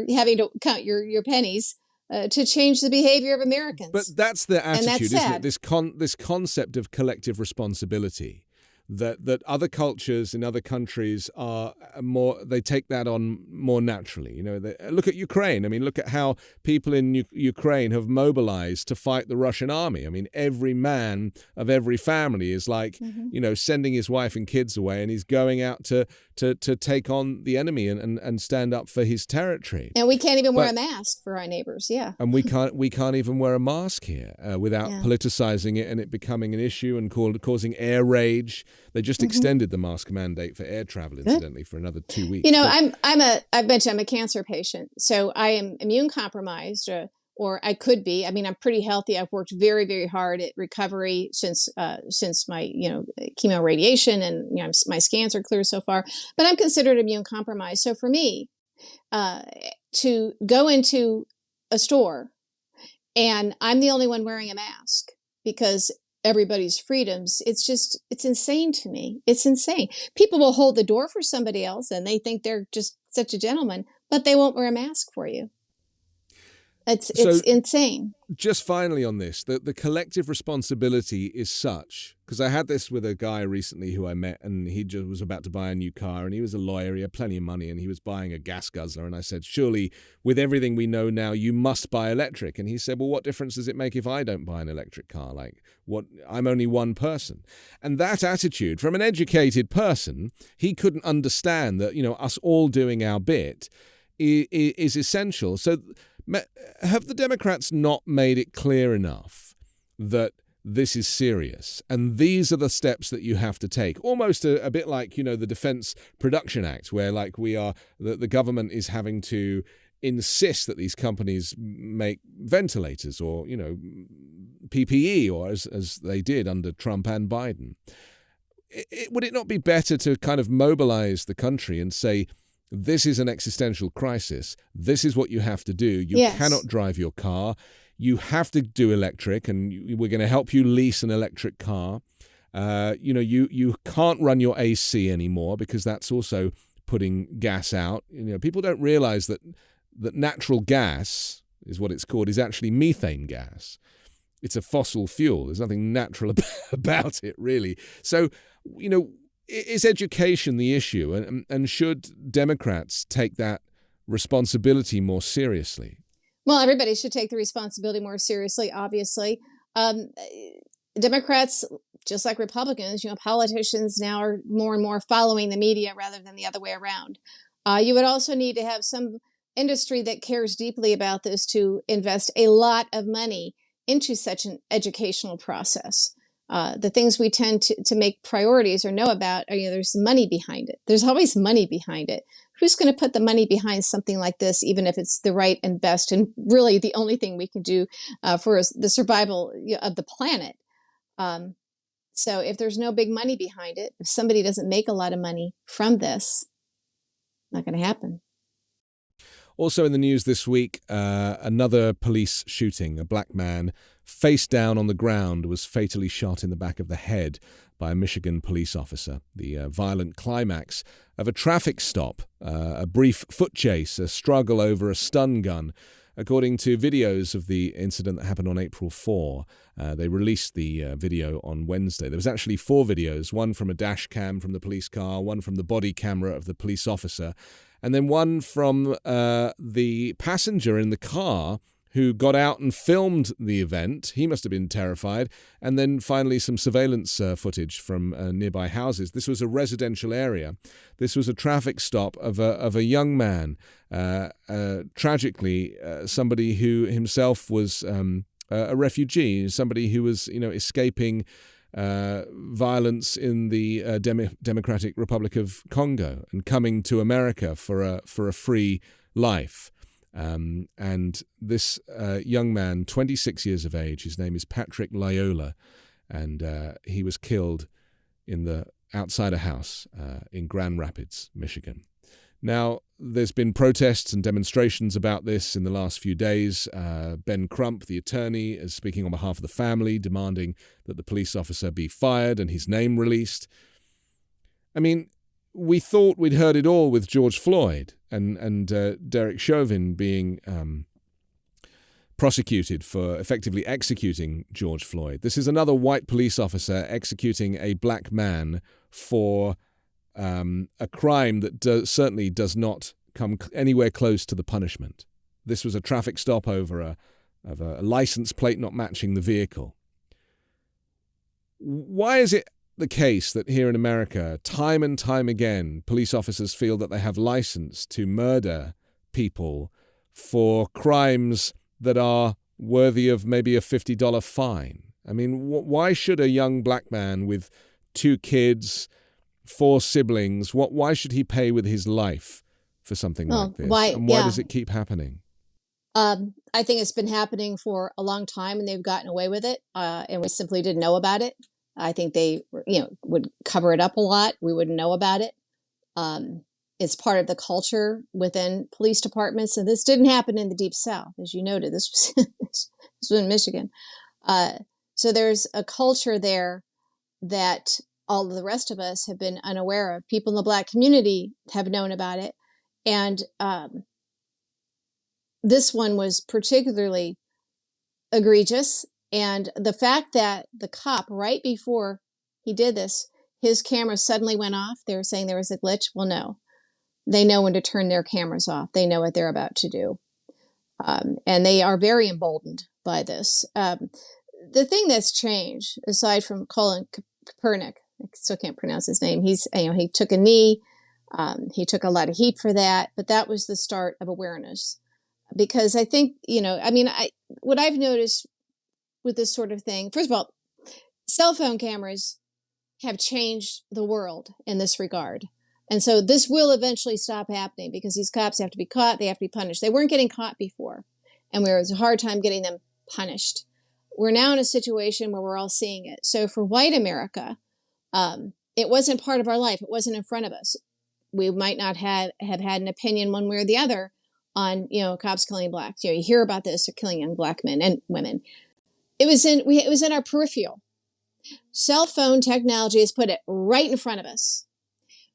having to count your pennies to change the behavior of Americans. But that's the attitude, that's isn't sad. it? This concept of collective responsibility. That other cultures in other countries are more, they take that on more naturally. You know, look at Ukraine. I mean, look at how people in Ukraine have mobilized to fight the Russian army. I mean, every man of every family is like, you know, sending his wife and kids away, and he's going out to take on the enemy and stand up for his territory. And we can't even wear a mask for our neighbors. Yeah. And we can't even wear a mask here without politicizing it and it becoming an issue and causing air rage. They just extended the mask mandate for air travel, incidentally, for another 2 weeks. You know, I've mentioned I'm a cancer patient, so I am immune compromised, or I could be. I mean, I'm pretty healthy. I've worked very, very hard at recovery since my chemo radiation, and my scans are clear so far. But I'm considered immune compromised. So for me, to go into a store and I'm the only one wearing a mask because everybody's freedoms, it's insane to me. It's insane. People will hold the door for somebody else and they think they're just such a gentleman, but they won't wear a mask for you. It's insane. Just finally on this, the collective responsibility is such, because I had this with a guy recently who I met, and he just was about to buy a new car, and he was a lawyer, he had plenty of money, and he was buying a gas guzzler, and I said, surely with everything we know now, you must buy electric. And he said, well, what difference does it make if I don't buy an electric car? Like, what? I'm only one person. And that attitude from an educated person, he couldn't understand that, you know, us all doing our bit is essential. So have the Democrats not made it clear enough that this is serious and these are the steps that you have to take? Almost a bit like, you know, the Defense Production Act, where like the government is having to insist that these companies make ventilators or, you know, PPE, or as they did under Trump and Biden. Would it not be better to kind of mobilize the country and say, this is an existential crisis. This is what you have to do. You cannot drive your car. You have to do electric, and we're going to help you lease an electric car. You can't run your AC anymore because that's also putting gas out. You know, people don't realize that natural gas is what it's called, is actually methane gas. It's a fossil fuel. There's nothing natural about it, really. So, you know, is education the issue? And should Democrats take that responsibility more seriously? Well, everybody should take the responsibility more seriously, obviously. Democrats, just like Republicans, you know, politicians now are more and more following the media rather than the other way around. You would also need to have some industry that cares deeply about this to invest a lot of money into such an educational process. The things we tend to make priorities or know about, there's money behind it. There's always money behind it. Who's going to put the money behind something like this, even if it's the right and best and really the only thing we can do for the survival of the planet? So if there's no big money behind it, if somebody doesn't make a lot of money from this, not going to happen. Also in the news this week, another police shooting. A black man face down on the ground was fatally shot in the back of the head by a Michigan police officer. The violent climax of a traffic stop, a brief foot chase, a struggle over a stun gun. According to videos of the incident that happened on April 4, they released the video on Wednesday. There was actually 4 videos, one from a dash cam from the police car, one from the body camera of the police officer, and then one from the passenger in the car who got out and filmed the event. He must have been terrified. And then finally some surveillance footage from nearby houses. This was a residential area. This was a traffic stop of a young man, tragically somebody who himself was a refugee, somebody who was, escaping violence in the Democratic Republic of Congo and coming to America for a free life. And this young man, 26 years of age, his name is Patrick Loyola, and he was killed outside a house in Grand Rapids, Michigan. Now, there's been protests and demonstrations about this in the last few days. Ben Crump, the attorney, is speaking on behalf of the family, demanding that the police officer be fired and his name released. I mean, we thought we'd heard it all with George Floyd and Derek Chauvin being prosecuted for effectively executing George Floyd. This is another white police officer executing a black man for a crime that certainly does not come anywhere close to the punishment. This was a traffic stop over a license plate not matching the vehicle. Why is it the case that here in America, time and time again, police officers feel that they have license to murder people for crimes that are worthy of maybe a $50 fine? I mean, why should a young black man with 2 kids, 4 siblings, why should he pay with his life for something like this? Why does it keep happening? I think it's been happening for a long time, and they've gotten away with it, and we simply didn't know about it. I think they, would cover it up a lot. We wouldn't know about it. It's part of the culture within police departments, and this didn't happen in the Deep South, as you noted. This was in Michigan. So there's a culture there that all of the rest of us have been unaware of. People in the Black community have known about it, and this one was particularly egregious. And the fact that the cop, right before he did this, his camera suddenly went off. They were saying there was a glitch. Well, no. They know when to turn their cameras off. They know what they're about to do. And they are very emboldened by this. The thing that's changed, aside from Colin Kaepernick, I still can't pronounce his name. He took a knee. He took a lot of heat for that. But that was the start of awareness. Because I think, what I've noticed with this sort of thing, first of all, cell phone cameras have changed the world in this regard. And so this will eventually stop happening because these cops have to be caught. They have to be punished. They weren't getting caught before. And it was a hard time getting them punished. We're now in a situation where we're all seeing it. So for white America, it wasn't part of our life. It wasn't in front of us. We might not have had an opinion one way or the other on, cops killing blacks. You hear about this, they're killing young black men and women. It was in our peripheral. Cell phone technology has put it right in front of us,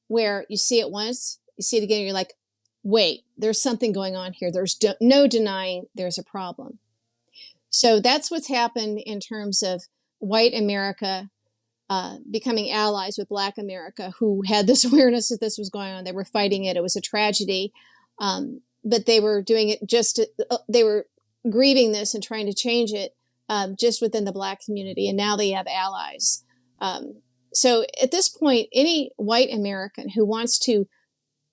where you see it once, you see it again, you're like, wait, there's something going on here. There's no denying there's a problem. So that's what's happened in terms of white America becoming allies with Black America, who had this awareness that this was going on. They were fighting it. It was a tragedy. But they were doing it they were grieving this and trying to change it just within the Black community. And now they have allies. So at this point, any white American who wants to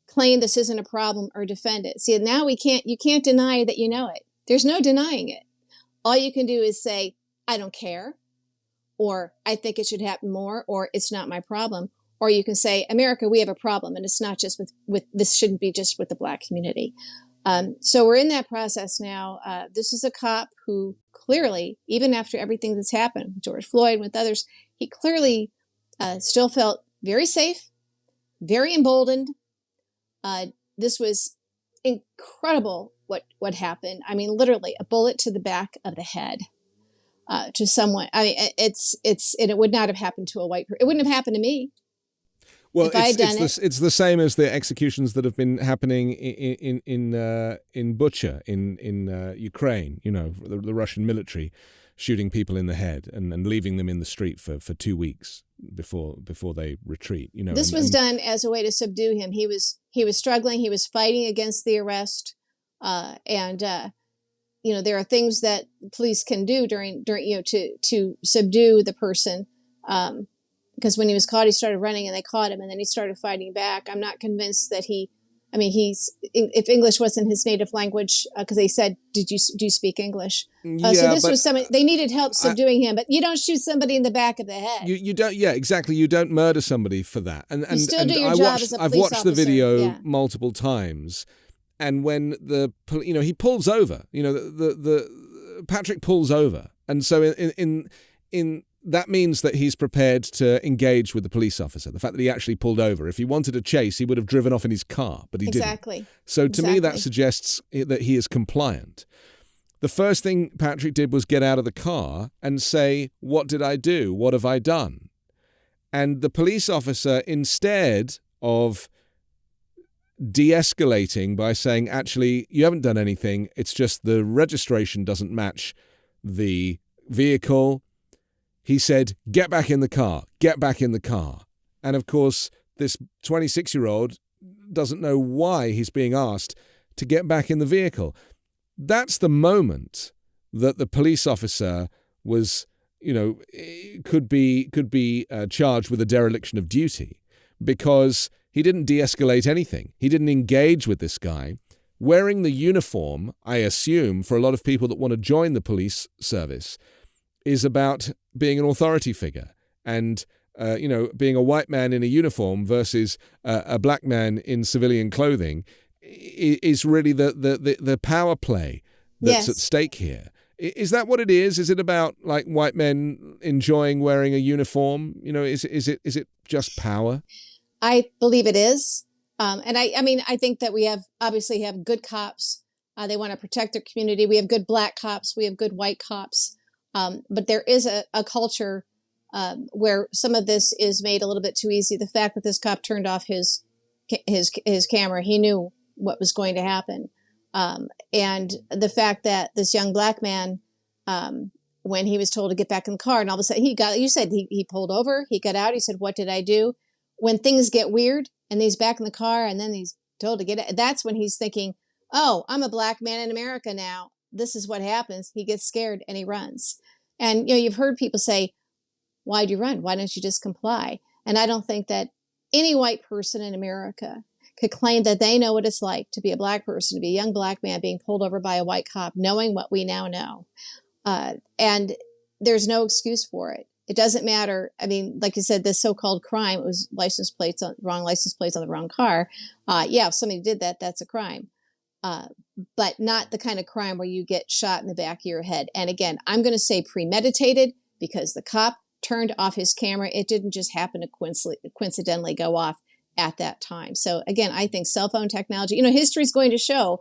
claim this isn't a problem or defend it, see, now you can't deny that you know it. There's no denying it. All you can do is say, I don't care, or I think it should happen more, or it's not my problem. Or you can say, America, we have a problem, and it's not just with this shouldn't be just with the Black community. So we're in that process now. This is a cop who clearly, even after everything that's happened with George Floyd, with others, he clearly still felt very safe, very emboldened. This was incredible what happened. I mean, literally a bullet to the back of the head to someone. I mean, it would not have happened to a white person. It wouldn't have happened to me. Well, it's the same as the executions that have been happening in Bucha in Ukraine. The Russian military shooting people in the head and leaving them in the street for 2 weeks before they retreat. This was done as a way to subdue him. He was struggling. He was fighting against the arrest, and there are things that police can do during to subdue the person. Because when he was caught, he started running and they caught him, and then he started fighting back. I'm not convinced that if English wasn't his native language, because they said, do you speak English? So this was something, they needed help subduing him, but you don't shoot somebody in the back of the head. You don't, exactly. You don't murder somebody for that. And you still do your job as a police I've watched officer. The video multiple times, and when he pulls over, the Patrick pulls over. And so in that means that he's prepared to engage with the police officer. The fact that he actually pulled over. If he wanted a chase, he would have driven off in his car, but he didn't. So to me, that suggests that he is compliant. The first thing Patrick did was get out of the car and say, what did I do? What have I done? And the police officer, instead of de-escalating by saying, actually, you haven't done anything. It's just the registration doesn't match the vehicle. He said, get back in the car, get back in the car. And of course, this 26-year-old doesn't know why he's being asked to get back in the vehicle. That's the moment that the police officer was, could be charged with a dereliction of duty, because he didn't de-escalate anything. He didn't engage with this guy. Wearing the uniform, I assume, for a lot of people that want to join the police service, is about being an authority figure. And, being a white man in a uniform versus a black man in civilian clothing is really the power play that's at stake here. Is that what it is? Is it about like white men enjoying wearing a uniform? Is it just power? I believe it is. And I think that we obviously have good cops. They want to protect their community. We have good black cops. We have good white cops. But there is a culture where some of this is made a little bit too easy. The fact that this cop turned off his camera, he knew what was going to happen. And the fact that this young black man, when he was told to get back in the car, and all of a sudden he pulled over, he got out, he said, what did I do? When things get weird and he's back in the car and then he's told to get it, that's when he's thinking, oh, I'm a black man in America now. This is what happens. He gets scared and he runs. And, you've heard people say, why'd you run? Why don't you just comply? And I don't think that any white person in America could claim that they know what it's like to be a black person, to be a young black man being pulled over by a white cop, knowing what we now know. And there's no excuse for it. It doesn't matter. I mean, like you said, this so-called crime, it was wrong license plates on the wrong car. If somebody did that, that's a crime. But not the kind of crime where you get shot in the back of your head. And again, I'm going to say premeditated, because the cop turned off his camera. It didn't just happen to coincidentally go off at that time. So again, I think cell phone technology, history is going to show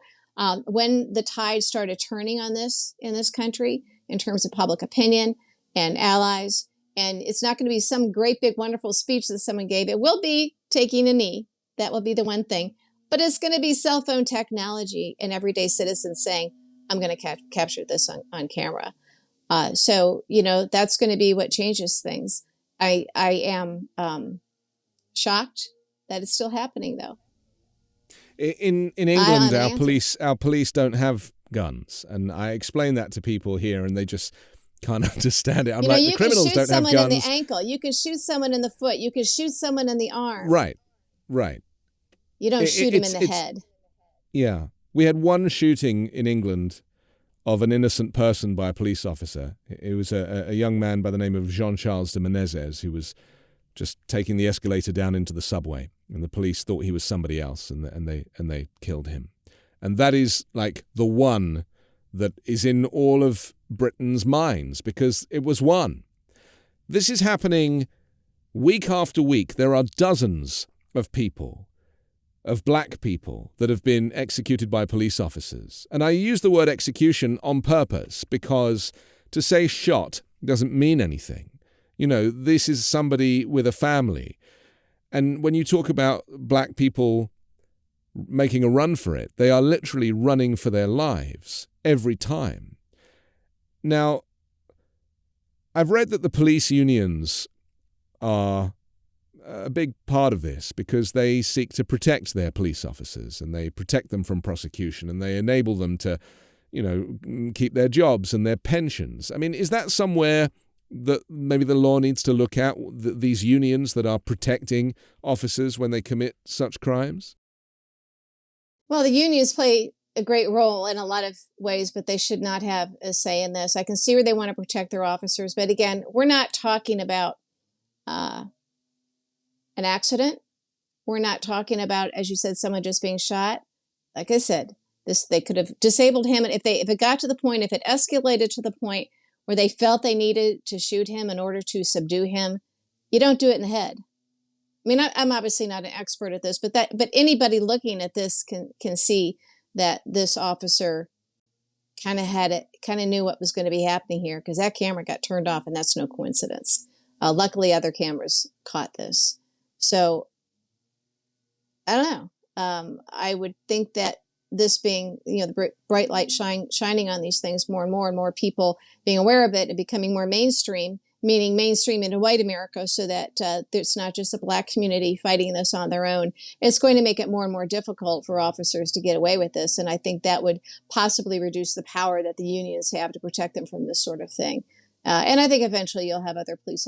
when the tide started turning on this in this country in terms of public opinion and allies. And it's not going to be some great, big, wonderful speech that someone gave. It will be taking a knee. That will be the one thing. But it's going to be cell phone technology and everyday citizens saying, I'm going to capture this on camera. So that's going to be what changes things. I am shocked that it's still happening, though. In England, our police don't have guns, and I explain that to people here, and they just can't understand it. I'm like, the criminals don't have guns. You can shoot someone in the ankle. You can shoot someone in the foot. You can shoot someone in the arm. Right. You don't shoot him in the head. Yeah. We had one shooting in England of an innocent person by a police officer. It was a young man by the name of Jean-Charles de Menezes, who was just taking the escalator down into the subway, and the police thought he was somebody else, and they killed him. And that is like the one that is in all of Britain's minds, because it was one. This is happening week after week. There are dozens of people, of black people, that have been executed by police officers. And I use the word execution on purpose, because to say shot doesn't mean anything. This is somebody with a family. And when you talk about black people making a run for it, they are literally running for their lives every time. Now, I've read that the police unions are a big part of this, because they seek to protect their police officers, and they protect them from prosecution, and they enable them to, keep their jobs and their pensions. I mean, is that somewhere that maybe the law needs to look at, these unions that are protecting officers when they commit such crimes? Well, the unions play a great role in a lot of ways, but they should not have a say in this. I can see where they want to protect their officers, but again, we're not talking about an accident. We're not talking about, as you said, someone just being shot. Like I said, they could have disabled him, and if it got to the point, if it escalated to the point where they felt they needed to shoot him in order to subdue him, you don't do it in the head. I mean, I'm obviously not an expert at this, but anybody looking at this can see that this officer kind of knew what was going to be happening here, because that camera got turned off, and that's no coincidence. Luckily, other cameras caught this. So I don't know. I would think that this being, the bright light shining on these things, more and more people being aware of it and becoming more mainstream, meaning mainstream into white America, so that it's not just a Black community fighting this on their own. It's going to make it more and more difficult for officers to get away with this. And I think that would possibly reduce the power that the unions have to protect them from this sort of thing. And I think eventually you'll have other police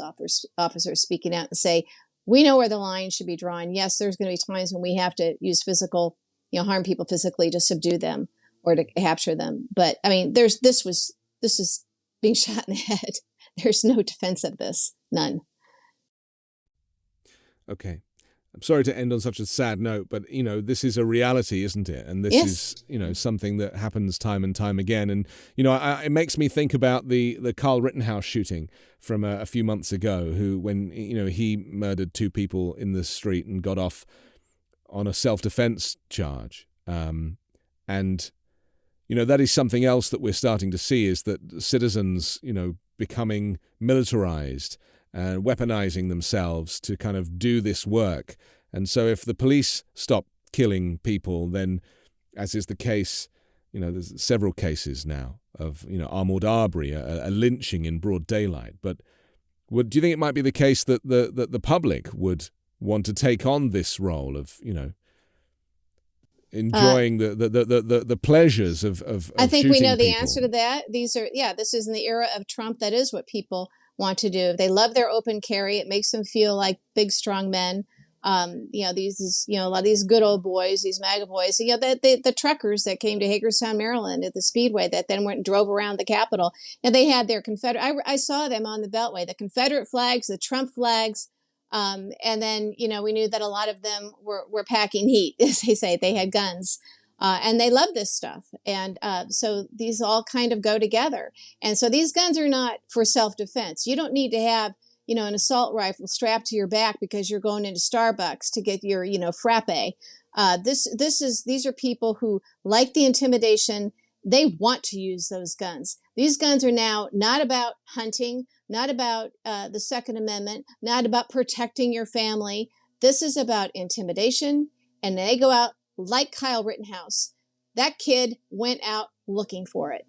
officers speaking out and say, we know where the line should be drawn. Yes, there's going to be times when we have to use physical, harm people physically to subdue them or to capture them. But I mean, this is being shot in the head. There's no defense of this. None. Okay. I'm sorry to end on such a sad note, but, this is a reality, isn't it? And this is, something that happens time and time again. And, it makes me think about the Carl Rittenhouse shooting from a few months ago, who, when, he murdered 2 people in the street and got off on a self-defense charge. And, that is something else that we're starting to see, is that citizens, becoming militarized and weaponizing themselves to kind of do this work. And so if the police stop killing people, then, as is the case, there's several cases now of, Ahmaud Arbery, a lynching in broad daylight. But do you think it might be the case that the public would want to take on this role of, enjoying the pleasures of I think we know the people? answer to that. This is in the era of Trump. That is what people want to do. They love their open carry. It makes them feel like big, strong men. A lot of these good old boys, these MAGA boys, the truckers that came to Hagerstown, Maryland at the Speedway that then went and drove around the Capitol, and they had their Confederate, I saw them on the Beltway, the Confederate flags, the Trump flags. And then, we knew that a lot of them were packing heat, as they say. They had guns. And they love this stuff. And so these all kind of go together. And so these guns are not for self-defense. You don't need to have, an assault rifle strapped to your back because you're going into Starbucks to get your, frappe. These are people who like the intimidation. They want to use those guns. These guns are now not about hunting, not about the Second Amendment, not about protecting your family. This is about intimidation. And they go out like Kyle Rittenhouse. That kid went out looking for it.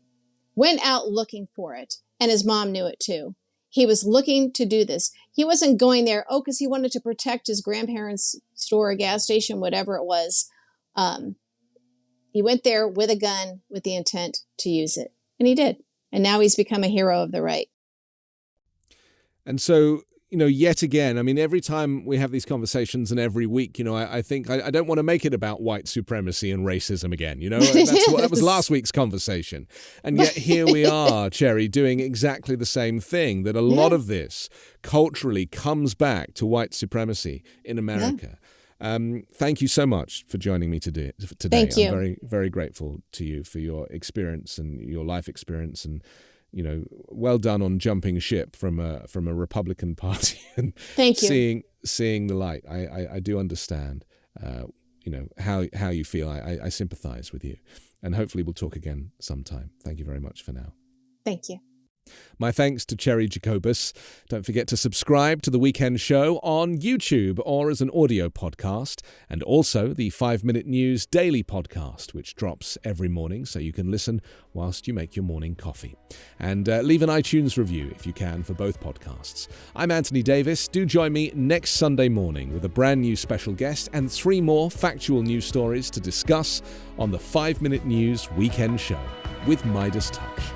And his mom knew it too. He was looking to do this. He wasn't going there, because he wanted to protect his grandparents' store or gas station, whatever it was. He went there with a gun with the intent to use it. And he did. And now he's become a hero of the right. And so, yet again, I mean, every time we have these conversations and every week, I think I don't want to make it about white supremacy and racism again. That was last week's conversation. And yet here we are, Cheri, doing exactly the same thing, that a lot of this culturally comes back to white supremacy in America. Thank you so much for joining me today. Thank you. I'm very, very grateful to you for your experience and your life experience, and well done on jumping ship from a Republican Party and Thank you. seeing the light. I do understand, how you feel. I sympathize with you, and hopefully we'll talk again sometime. Thank you very much for now. Thank you. My thanks to Cheri Jacobus. Don't forget to subscribe to The Weekend Show on YouTube or as an audio podcast, and also the 5-Minute News Daily Podcast, which drops every morning so you can listen whilst you make your morning coffee. And leave an iTunes review if you can for both podcasts. I'm Anthony Davis. Do join me next Sunday morning with a brand new special guest and 3 more factual news stories to discuss on the 5-Minute News Weekend Show with MeidasTouch.